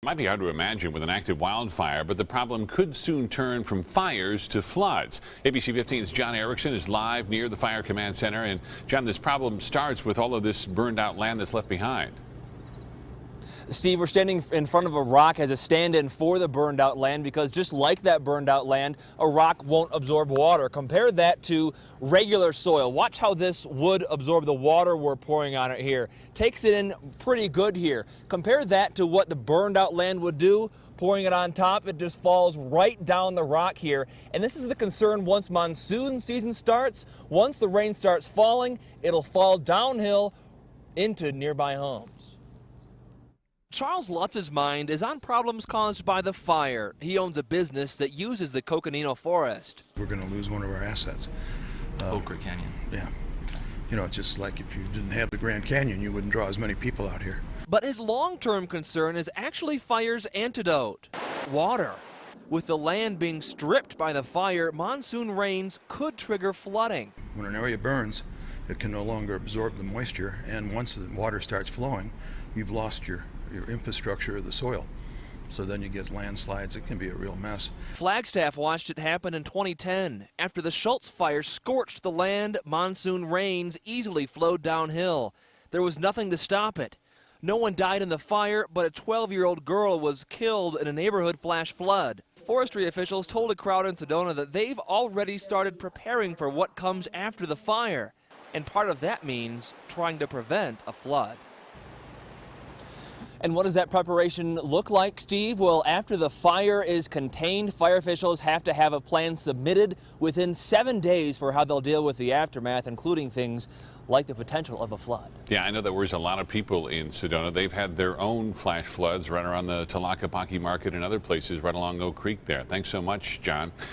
It might be hard to imagine with an active wildfire, but the problem could soon turn from fires to floods. ABC 15's John Erickson is live near the Fire Command Center. And John, this problem starts with all of this burned out land that's left behind. Steve, we're standing in front of a rock as a stand-in for the burned out land because just like that burned out land, a rock won't absorb water. Compare that to regular soil. Watch how this would absorb the water we're pouring on it here. Takes it in pretty good here. Compare that to what the burned out land would do. Pouring it on top, it just falls right down the rock here. And this is the concern once monsoon season starts. Once the rain starts falling, it'll fall downhill into nearby homes. Charles Lutz's mind is on problems caused by the fire. He owns a business that uses the Coconino Forest. We're going to lose one of our assets. Okra Canyon. Yeah. You know, it's just like if you didn't have the Grand Canyon, you wouldn't draw as many people out here. But his long-term concern is actually fire's antidote: water. With the land being stripped by the fire, monsoon rains could trigger flooding. When an area burns, it can no longer absorb the moisture, and once the water starts flowing, you've lost your infrastructure of the soil. So then you get landslides. It can be a real mess. Flagstaff watched it happen in 2010. After the Schultz fire scorched the land, monsoon rains easily flowed downhill. There was nothing to stop it. No one died in the fire, but a 12-year-old girl was killed in a neighborhood flash flood. Forestry officials told a crowd in Sedona that they've already started preparing for what comes after the fire. And part of that means trying to prevent a flood. And what does that preparation look like, Steve? Well, after the fire is contained, fire officials have to have a plan submitted within 7 days for how they'll deal with the aftermath, including things like the potential of a flood. Yeah, I know there was a lot of people in Sedona. They've had their own flash floods right around the Tlaquepaque Market and other places right along Oak Creek there. Thanks so much, John.